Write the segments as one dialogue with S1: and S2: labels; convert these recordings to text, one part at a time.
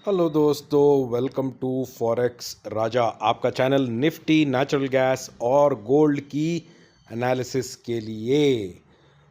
S1: Hello दोस्तों, welcome to forex राजा, आपका channel Nifty, natural gas और गोल्ड की एनालिसिस के लिए।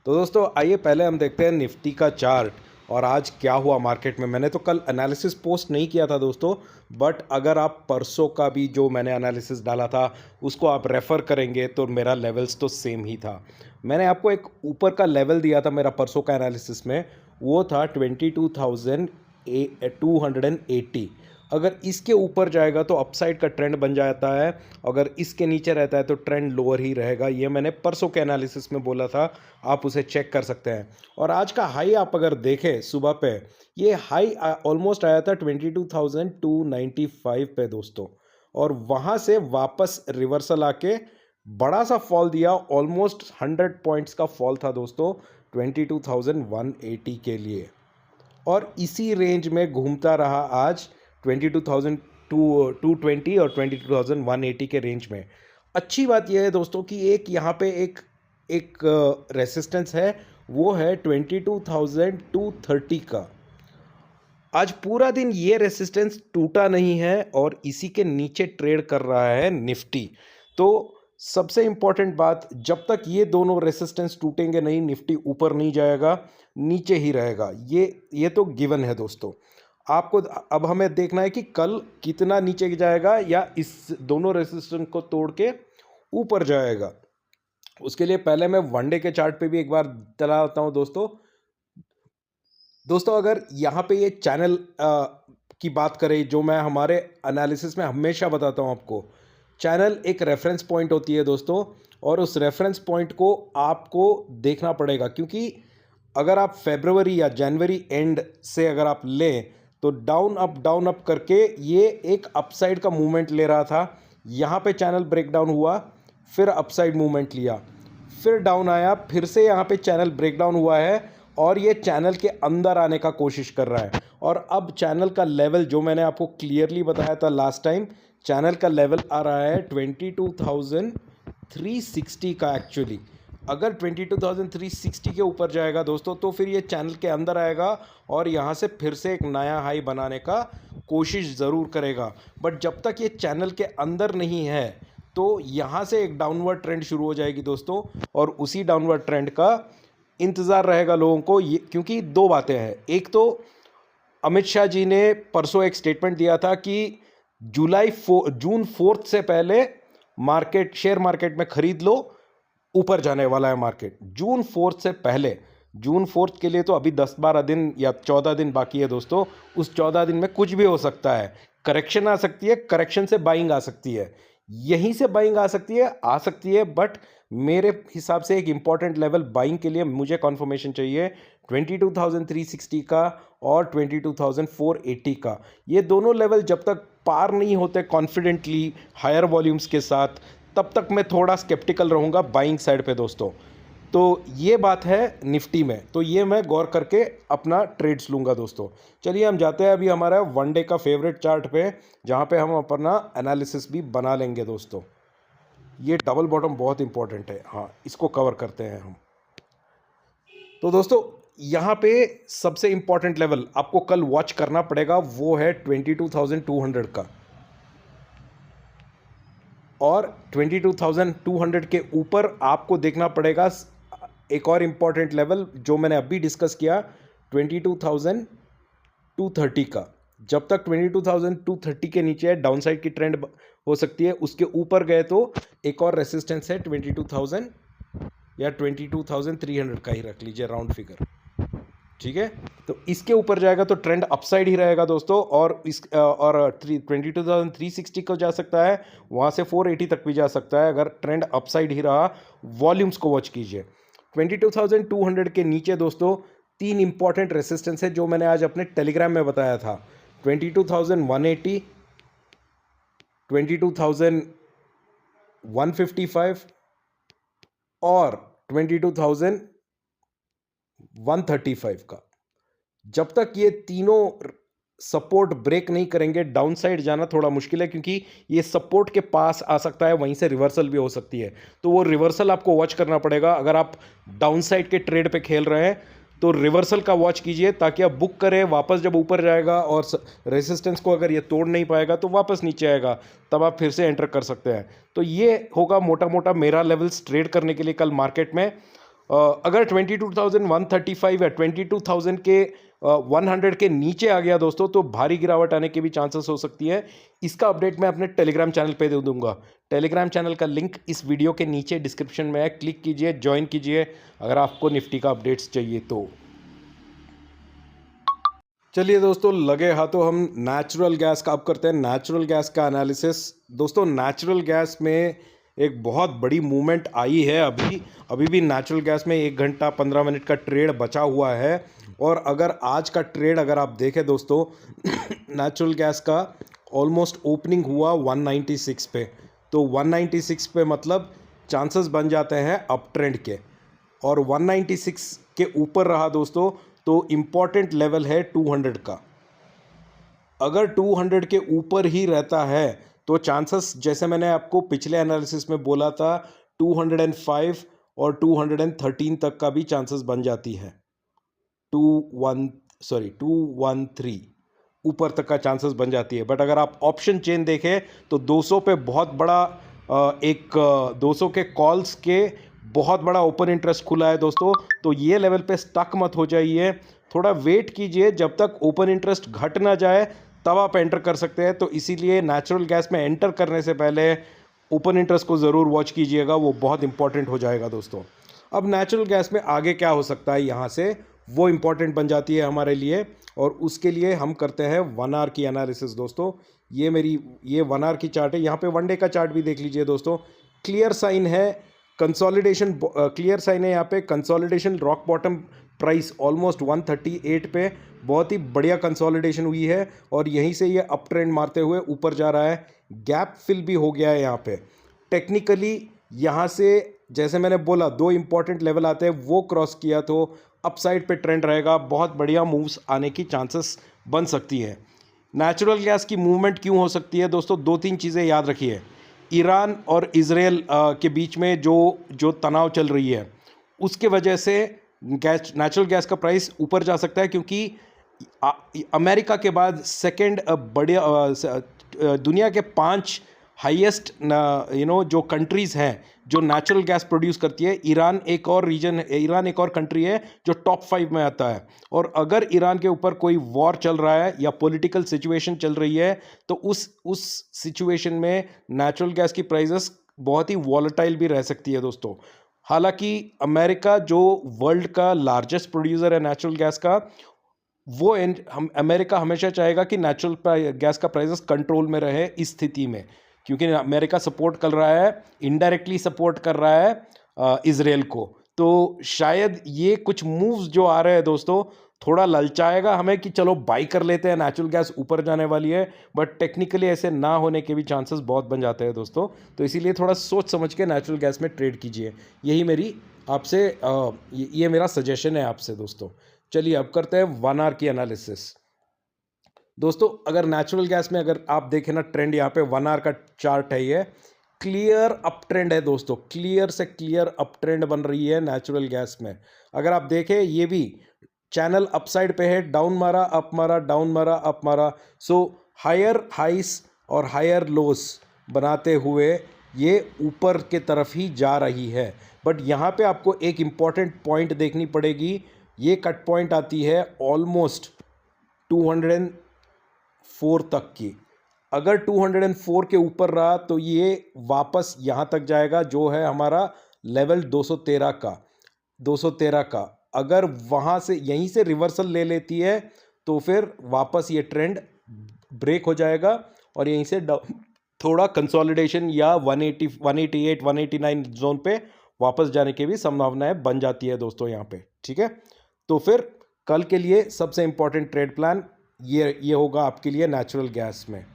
S1: तो दोस्तों आइए पहले हम देखते हैं निफ्टी का चार्ट और आज क्या हुआ मार्केट में। मैंने तो कल एनालिसिस पोस्ट नहीं किया था दोस्तों, बट अगर आप परसों का भी जो मैंने एनालिसिस डाला था उसको आप रेफ़र करेंगे तो मेरा लेवल्स तो सेम ही था। मैंने आपको एक ऊपर का लेवल दिया था मेरा परसों का एनालिसिस में, वो था 22,280। अगर इसके ऊपर जाएगा तो अपसाइड का ट्रेंड बन जाता है, अगर इसके नीचे रहता है तो ट्रेंड लोअर ही रहेगा। ये मैंने परसों के एनालिसिस में बोला था, आप उसे चेक कर सकते हैं। और आज का हाई आप अगर देखें सुबह पे, ये हाई ऑलमोस्ट आया था 22,295 पे दोस्तों, और वहाँ से वापस रिवर्सल आके बड़ा सा फॉल दिया, ऑलमोस्ट 100 पॉइंट्स का फॉल था दोस्तों 22,180 के लिए, और इसी रेंज में घूमता रहा आज 22,220 और 22,180 के रेंज में। अच्छी बात यह है दोस्तों कि एक यहाँ पे एक रेसिस्टेंस है, वो है 22,230 का। आज पूरा दिन ये रेसिस्टेंस टूटा नहीं है और इसी के नीचे ट्रेड कर रहा है निफ्टी। तो सबसे इंपॉर्टेंट बात, जब तक ये दोनों रेसिस्टेंस टूटेंगे नहीं, निफ्टी ऊपर नहीं जाएगा, नीचे ही रहेगा। ये तो गिवन है दोस्तों। आपको अब हमें देखना है कि कल कितना नीचे जाएगा या इस दोनों रेसिस्टेंस को तोड़ के ऊपर जाएगा। उसके लिए पहले मैं वनडे के चार्ट पे भी एक बार चला आता हूँ दोस्तों। अगर यहाँ पे ये चैनल की बात करें, जो मैं हमारे एनालिसिस में हमेशा बताता हूँ आपको, चैनल एक रेफरेंस पॉइंट होती है दोस्तों, और उस रेफरेंस पॉइंट को आपको देखना पड़ेगा, क्योंकि अगर आप फरवरी या जनवरी एंड से अगर आप लें तो डाउन अप करके ये एक अपसाइड का मूवमेंट ले रहा था। यहाँ पे चैनल ब्रेकडाउन हुआ, फिर अपसाइड मूवमेंट लिया, फिर डाउन आया, फिर से यहाँ पे चैनल ब्रेकडाउन हुआ है और ये चैनल के अंदर आने का कोशिश कर रहा है। और अब चैनल का लेवल जो मैंने आपको क्लियरली बताया था लास्ट टाइम, चैनल का लेवल आ रहा है 22,360 का एक्चुअली। अगर 22,360 के ऊपर जाएगा दोस्तों तो फिर ये चैनल के अंदर आएगा और यहाँ से फिर से एक नया हाई बनाने का कोशिश ज़रूर करेगा। बट जब तक ये चैनल के अंदर नहीं है तो यहाँ से एक डाउनवर्ड ट्रेंड शुरू हो जाएगी दोस्तों, और उसी डाउनवर्ड ट्रेंड का इंतज़ार रहेगा लोगों को। ये क्योंकि दो बातें हैं, एक तो अमित शाह जी ने परसों एक स्टेटमेंट दिया था कि जून 4 से पहले शेयर मार्केट में खरीद लो, ऊपर जाने वाला है मार्केट। जून 4 से पहले, जून 4 के लिए तो अभी 10-12 दिन या 14 दिन बाकी है दोस्तों। उस 14 दिन में कुछ भी हो सकता है, करेक्शन आ सकती है, करेक्शन से बाइंग आ सकती है, यहीं से बाइंग आ सकती है। बट मेरे हिसाब से एक इंपॉर्टेंट लेवल बाइंग के लिए मुझे कॉन्फर्मेशन चाहिए 22,360 का और 22,480 का। ये दोनों लेवल जब तक पार नहीं होते कॉन्फिडेंटली हायर वॉल्यूम्स के साथ, तब तक मैं थोड़ा स्केप्टिकल रहूँगा बाइंग साइड पे दोस्तों। तो ये बात है निफ्टी में, तो ये मैं गौर करके अपना ट्रेड्स लूँगा दोस्तों। चलिए हम जाते हैं अभी हमारा वनडे का फेवरेट चार्ट पे, जहाँ पे हम अपना एनालिसिस भी बना लेंगे दोस्तों। ये डबल बॉटम बहुत इंपॉर्टेंट है, हाँ इसको कवर करते हैं हम। तो दोस्तों यहाँ पे सबसे इंपॉर्टेंट लेवल आपको कल वॉच करना पड़ेगा, वो है 22,200 का, और 22,200 के ऊपर आपको देखना पड़ेगा एक और इंपॉर्टेंट लेवल जो मैंने अभी डिस्कस किया, 22,230 का। जब तक 22,230 के नीचे है, डाउन साइड की ट्रेंड हो सकती है। उसके ऊपर गए तो एक और रेसिस्टेंस है 22,000 या 22,300 का ही रख लीजिए राउंड फिगर, ठीक है। तो इसके ऊपर जाएगा तो ट्रेंड अपसाइड ही रहेगा दोस्तों, और 22,360 को जा सकता है, वहाँ से 480 तक भी जा सकता है अगर ट्रेंड अपसाइड ही रहा। वॉल्यूम्स को वॉच कीजिए। 22,200 के नीचे दोस्तों तीन इंपॉर्टेंट रेसिस्टेंस है जो मैंने आज अपने टेलीग्राम में बताया था, 22,180, 22,155 और 22,135 का। जब तक ये तीनों सपोर्ट ब्रेक नहीं करेंगे, डाउन साइड जाना थोड़ा मुश्किल है, क्योंकि ये सपोर्ट के पास आ सकता है, वहीं से रिवर्सल भी हो सकती है। तो वो रिवर्सल आपको वॉच करना पड़ेगा। अगर आप डाउन साइड के ट्रेड पे खेल रहे हैं तो रिवर्सल का वॉच कीजिए ताकि आप बुक करें, वापस जब ऊपर जाएगा और रेसिस्टेंस को अगर ये तोड़ नहीं पाएगा तो वापस नीचे आएगा, तब आप फिर से एंटर कर सकते हैं। तो ये होगा मोटा मोटा मेरा लेवल्स ट्रेड करने के लिए कल मार्केट में। अगर 22,135 या 22,000 के 100 के नीचे आ गया दोस्तों तो भारी गिरावट आने के भी चांसेस हो सकती है। इसका अपडेट मैं अपने टेलीग्राम चैनल पे दे दूंगा। टेलीग्राम चैनल का लिंक इस वीडियो के नीचे डिस्क्रिप्शन में है, क्लिक कीजिए, ज्वाइन कीजिए अगर आपको निफ्टी का अपडेट्स चाहिए तो। चलिए दोस्तों, लगे हाथों हम नेचुरल गैस का अब करते हैं नेचुरल गैस का एनालिसिस। दोस्तों नेचुरल गैस में एक बहुत बड़ी मूवमेंट आई है। अभी भी नेचुरल गैस में 1 घंटा 15 मिनट का ट्रेड बचा हुआ है। और अगर आज का ट्रेड अगर आप देखें दोस्तों नेचुरल गैस का ऑलमोस्ट ओपनिंग हुआ 196 पे। तो 196 पे मतलब चांसेस बन जाते हैं अप ट्रेंड के, और 196 के ऊपर रहा दोस्तों तो इम्पॉर्टेंट लेवल है 200 का। अगर 200 के ऊपर ही रहता है तो चांसेस, जैसे मैंने आपको पिछले एनालिसिस में बोला था, 205 और 213 तक का भी चांसेस बन जाती है। 213 ऊपर तक का चांसेस बन जाती है। बट अगर आप ऑप्शन चेन देखें तो 200 पे बहुत बड़ा 200 के कॉल्स के बहुत बड़ा ओपन इंटरेस्ट खुला है दोस्तों। तो ये लेवल पे स्टक मत हो जाइए, थोड़ा वेट कीजिए जब तक ओपन इंटरेस्ट घट ना जाए, तब आप एंटर कर सकते हैं। तो इसीलिए नेचुरल गैस में एंटर करने से पहले ओपन इंटरेस्ट को ज़रूर वॉच कीजिएगा, वो बहुत इंपॉर्टेंट हो जाएगा दोस्तों। अब नेचुरल गैस में आगे क्या हो सकता है यहाँ से, वो इंपॉर्टेंट बन जाती है हमारे लिए, और उसके लिए हम करते हैं 1 आवर की एनालिसिस दोस्तों। ये 1 आवर की चार्ट है। यहाँ पे 1 डे का चार्ट भी देख लीजिए दोस्तों। क्लियर साइन है कंसोलिडेशन, क्लियर साइन है यहाँ पे consolidation, rock bottom price almost 138 पे बहुत ही बढ़िया कंसोलिडेशन हुई है, और यहीं से ये अप ट्रेंड मारते हुए ऊपर जा रहा है। गैप फिल भी हो गया है यहाँ पे। टेक्निकली यहाँ से जैसे मैंने बोला 2 इंपॉर्टेंट लेवल आते हैं, वो क्रॉस किया तो अपसाइड पे ट्रेंड रहेगा, बहुत बढ़िया मूव्स आने की चांसेस बन सकती है। नेचुरल गैस की मूवमेंट क्यों हो सकती है दोस्तों, 2-3 चीज़ें याद रखिए। ईरान और इजराइल के बीच में जो तनाव चल रही है, उसके वजह से नेचुरल गैस का प्राइस ऊपर जा सकता है, क्योंकि अमेरिका के बाद सेकंड दुनिया के 5 हाईएस्ट जो कंट्रीज़ हैं जो नेचुरल गैस प्रोड्यूस करती है, ईरान एक और कंट्री है जो टॉप 5 में आता है। और अगर ईरान के ऊपर कोई वॉर चल रहा है या पॉलिटिकल सिचुएशन चल रही है तो उस सिचुएशन में नेचुरल गैस की प्राइसेस बहुत ही वॉलेटाइल भी रह सकती है दोस्तों। हालांकि अमेरिका जो वर्ल्ड का लार्जेस्ट प्रोड्यूसर है नेचुरल गैस का, अमेरिका हमेशा चाहेगा कि नेचुरल गैस का प्राइसेस कंट्रोल में रहे इस स्थिति में, क्योंकि अमेरिका सपोर्ट कर रहा है, इनडायरेक्टली सपोर्ट कर रहा है इजराइल को। तो शायद ये कुछ मूव्स जो आ रहे हैं दोस्तों थोड़ा ललचाएगा हमें कि चलो बाई कर लेते हैं, नेचुरल गैस ऊपर जाने वाली है। बट टेक्निकली ऐसे ना होने के भी चांसेस बहुत बन जाते हैं दोस्तों। तो इसीलिए थोड़ा सोच समझ के नेचुरल गैस में ट्रेड कीजिए, यही मेरी आपसे ये मेरा सजेशन है आपसे दोस्तों। चलिए अब करते हैं 1 आवर की एनालिसिस। दोस्तों अगर नेचुरल गैस में अगर आप देखें ना ट्रेंड, यहाँ पे 1 आवर का चार्ट है, ये क्लियर अप ट्रेंड है दोस्तों, क्लियर से क्लियर अप ट्रेंड बन रही है नेचुरल गैस में। अगर आप देखें ये भी चैनल अपसाइड पे है, डाउन मारा अप मारा, डाउन मारा अप मारा। सो हायर हाइस और हायर लोस बनाते हुए ये ऊपर के तरफ ही जा रही है। बट यहाँ पे आपको एक इम्पॉर्टेंट पॉइंट देखनी पड़ेगी। ये कट पॉइंट आती है ऑलमोस्ट 204 तक की। अगर 204 के ऊपर रहा तो ये वापस यहाँ तक जाएगा जो है हमारा लेवल 213 का। अगर वहाँ से यहीं से रिवर्सल ले लेती है तो फिर वापस ये ट्रेंड ब्रेक हो जाएगा और यहीं से थोड़ा कंसोलिडेशन या 180, 188, 189 जोन पे वापस जाने की भी संभावनाएं बन जाती है दोस्तों यहाँ पे। ठीक है, तो फिर कल के लिए सबसे इंपॉर्टेंट ट्रेड प्लान ये होगा आपके लिए नेचुरल गैस में।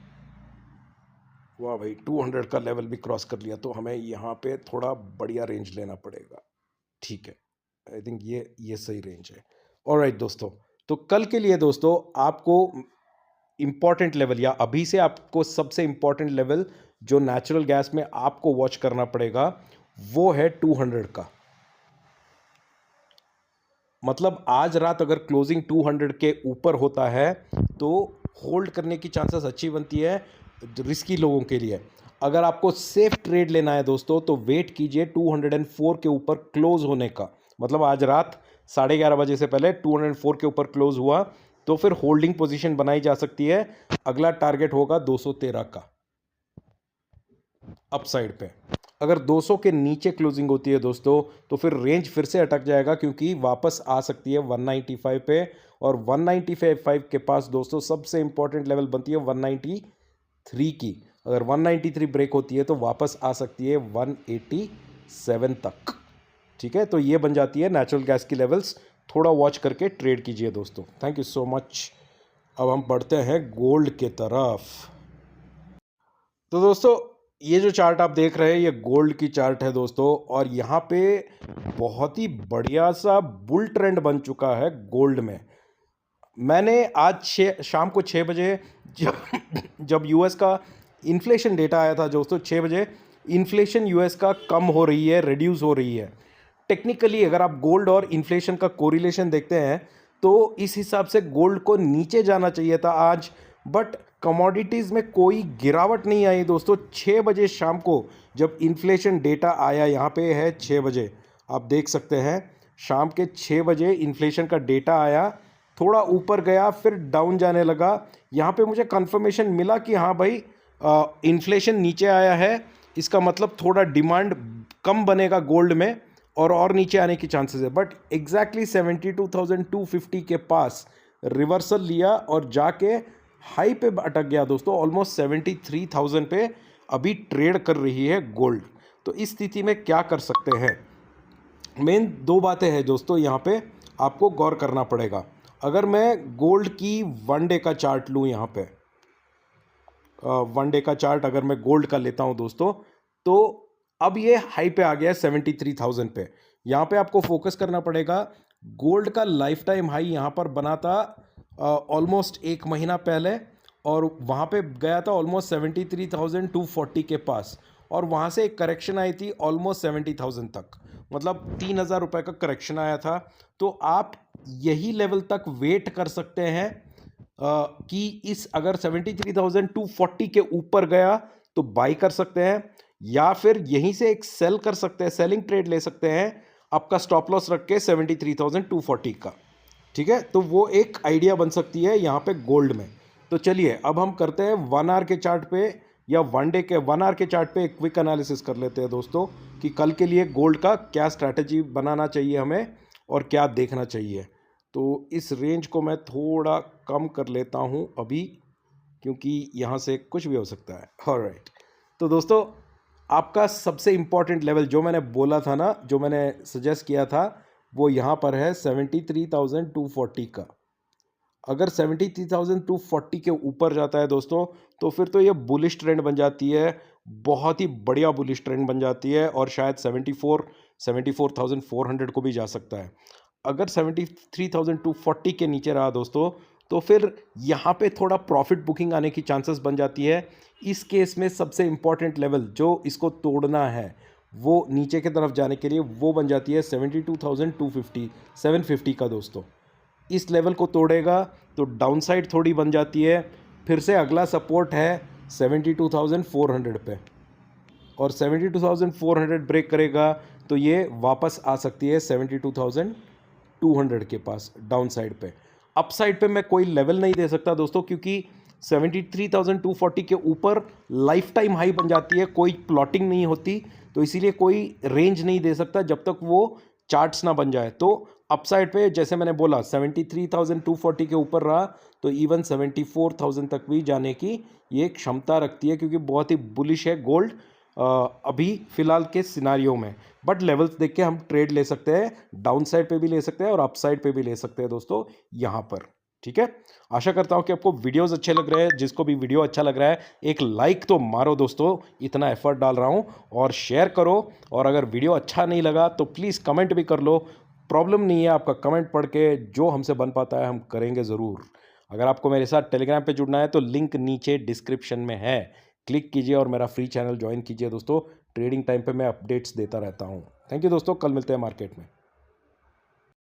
S1: वाह भाई, 200 का लेवल भी क्रॉस कर लिया, तो हमें यहाँ पे थोड़ा बढ़िया रेंज लेना पड़ेगा। ठीक है, आई थिंक ये सही रेंज है। ऑलराइट दोस्तों, तो कल के लिए दोस्तों आपको इंपॉर्टेंट लेवल, या अभी से आपको सबसे इंपॉर्टेंट लेवल जो नेचुरल गैस में आपको वॉच करना पड़ेगा वो है 200 का। मतलब आज रात अगर क्लोजिंग 200 के ऊपर होता है तो होल्ड करने की चांसेस अच्छी बनती है रिस्की लोगों के लिए। अगर आपको सेफ ट्रेड लेना है दोस्तों तो वेट कीजिए 204 के ऊपर क्लोज होने का। मतलब आज रात 11:30 बजे से पहले 204 के ऊपर क्लोज हुआ तो फिर होल्डिंग पोजीशन बनाई जा सकती है। अगला टारगेट होगा 213 का अपसाइड पे। अगर 200 के नीचे क्लोजिंग होती है दोस्तों तो फिर रेंज फिर से अटक जाएगा क्योंकि वापस आ सकती है 195 पे, और 195 के पास दोस्तों सबसे इंपॉर्टेंट लेवल बनती है 193 की। अगर 193 ब्रेक होती है तो वापस आ सकती है 187 तक। ठीक है, तो ये बन जाती है नेचुरल गैस की लेवल्स। थोड़ा वॉच करके ट्रेड कीजिए दोस्तों। Thank you so much. अब हम बढ़ते हैं गोल्ड के तरफ। तो दोस्तों ये जो चार्ट आप देख रहे हैं ये गोल्ड की चार्ट है दोस्तों, और यहाँ पे बहुत ही बढ़िया सा बुल ट्रेंड बन चुका है गोल्ड में। मैंने आज शाम को 6 बजे जब यूएस का इन्फ्लेशन डेटा आया था दोस्तों, 6 बजे इन्फ्लेशन यूएस का कम हो रही है, रिड्यूस हो रही है। टेक्निकली अगर आप गोल्ड और इन्फ्लेशन का कोरिलेशन देखते हैं तो इस हिसाब से गोल्ड को नीचे जाना चाहिए था आज, बट कमोडिटीज़ में कोई गिरावट नहीं आई दोस्तों। 6 बजे शाम को जब इन्फ्लेशन डेटा आया, यहाँ पे है 6 बजे, आप देख सकते हैं शाम के 6 बजे इन्फ्लेशन का डेटा आया, थोड़ा ऊपर गया फिर डाउन जाने लगा। यहाँ पे मुझे कंफर्मेशन मिला कि हाँ भाई इन्फ्लेशन नीचे आया है, इसका मतलब थोड़ा डिमांड कम बनेगा गोल्ड में और नीचे आने की चांसेस है। बट एग्जैक्टली 72,250 के पास रिवर्सल लिया और जाके हाई पे अटक गया दोस्तों। ऑलमोस्ट 73,000 पे अभी ट्रेड कर रही है गोल्ड। तो इस स्थिति में क्या कर सकते हैं? मेन दो बातें हैं दोस्तों, यहाँ पे आपको गौर करना पड़ेगा। अगर मैं गोल्ड की 1 डे का चार्ट लूँ, यहाँ पे 1 डे का चार्ट अगर मैं गोल्ड का लेता हूँ दोस्तों, तो अब ये हाई पे आ गया है 73,000 पे। यहाँ पे आपको फोकस करना पड़ेगा। गोल्ड का लाइफ टाइम हाई यहाँ पर बना था ऑलमोस्ट 1 महीना पहले, और वहाँ पे गया था ऑलमोस्ट 73,240 के पास, और वहाँ से एक करेक्शन आई थी ऑलमोस्ट 70,000 तक, मतलब 3,000 रुपये का करेक्शन आया था। तो आप यही लेवल तक वेट कर सकते हैं कि इस अगर 73,240 के ऊपर गया तो बाई कर सकते हैं, या फिर यहीं से एक सेल कर सकते हैं, सेलिंग ट्रेड ले सकते हैं आपका स्टॉप लॉस रख के 73,240 का। ठीक है, तो वो एक आइडिया बन सकती है यहाँ पे गोल्ड में। तो चलिए अब हम करते हैं 1 आवर के चार्ट पे या 1 डे के 1 आवर के चार्ट पे एक क्विक एनालिसिस कर लेते हैं दोस्तों कि कल के लिए गोल्ड का क्या स्ट्रैटेजी बनाना चाहिए हमें और क्या देखना चाहिए। तो इस रेंज को मैं थोड़ा कम कर लेता हूँ अभी, क्योंकि यहाँ से कुछ भी हो सकता है। ऑलराइट, तो दोस्तों आपका सबसे इम्पॉर्टेंट लेवल जो मैंने बोला था ना, जो मैंने सजेस्ट किया था, वो यहाँ पर है 73,240 का। अगर 73,240 के ऊपर जाता है दोस्तों तो फिर तो ये बुलिश ट्रेंड बन जाती है, बहुत ही बढ़िया बुलिश ट्रेंड बन जाती है, और शायद 74,400 को भी जा सकता है। अगर 73,240 के नीचे रहा दोस्तों तो फिर यहाँ पे थोड़ा प्रॉफिट बुकिंग आने की चांसेस बन जाती है। इस केस में सबसे इम्पॉर्टेंट लेवल जो इसको तोड़ना है वो नीचे की तरफ जाने के लिए वो बन जाती है 72,250 750 का दोस्तों। इस लेवल को तोड़ेगा तो डाउन साइड थोड़ी बन जाती है। फिर से अगला सपोर्ट है 72,400 पे, और 72,400 ब्रेक करेगा तो ये वापस आ सकती है 72,200 के पास डाउन साइड पे। अप साइड पे मैं कोई लेवल नहीं दे सकता दोस्तों, क्योंकि 73,240 के ऊपर लाइफ टाइम हाई बन जाती है, कोई प्लॉटिंग नहीं होती, तो इसीलिए कोई रेंज नहीं दे सकता जब तक वो चार्ट्स ना बन जाए। तो अपसाइड पे जैसे मैंने बोला 73,240 के ऊपर रहा तो इवन 74,000 तक भी जाने की ये क्षमता रखती है, क्योंकि बहुत ही बुलिश है गोल्ड अभी फिलहाल के सिनारियो में। बट लेवल्स देख के हम ट्रेड ले सकते हैं, डाउन साइड पे भी ले सकते हैं और अप साइड पे भी ले सकते हैं दोस्तों यहाँ पर। ठीक है, आशा करता हूँ कि आपको वीडियोस अच्छे लग रहे हैं। जिसको भी वीडियो अच्छा लग रहा है एक लाइक तो मारो दोस्तों, इतना एफर्ट डाल रहा हूँ, और शेयर करो। और अगर वीडियो अच्छा नहीं लगा तो प्लीज़ कमेंट भी कर लो, प्रॉब्लम नहीं है, आपका कमेंट पढ़ के जो हमसे बन पाता है हम करेंगे ज़रूर। अगर आपको मेरे साथ टेलीग्राम पे जुड़ना है तो लिंक नीचे डिस्क्रिप्शन में है, क्लिक कीजिए और मेरा फ्री चैनल ज्वाइन कीजिए दोस्तों। ट्रेडिंग टाइम पे मैं अपडेट्स देता रहता हूँ। थैंक यू दोस्तों, कल मिलते हैं मार्केट में।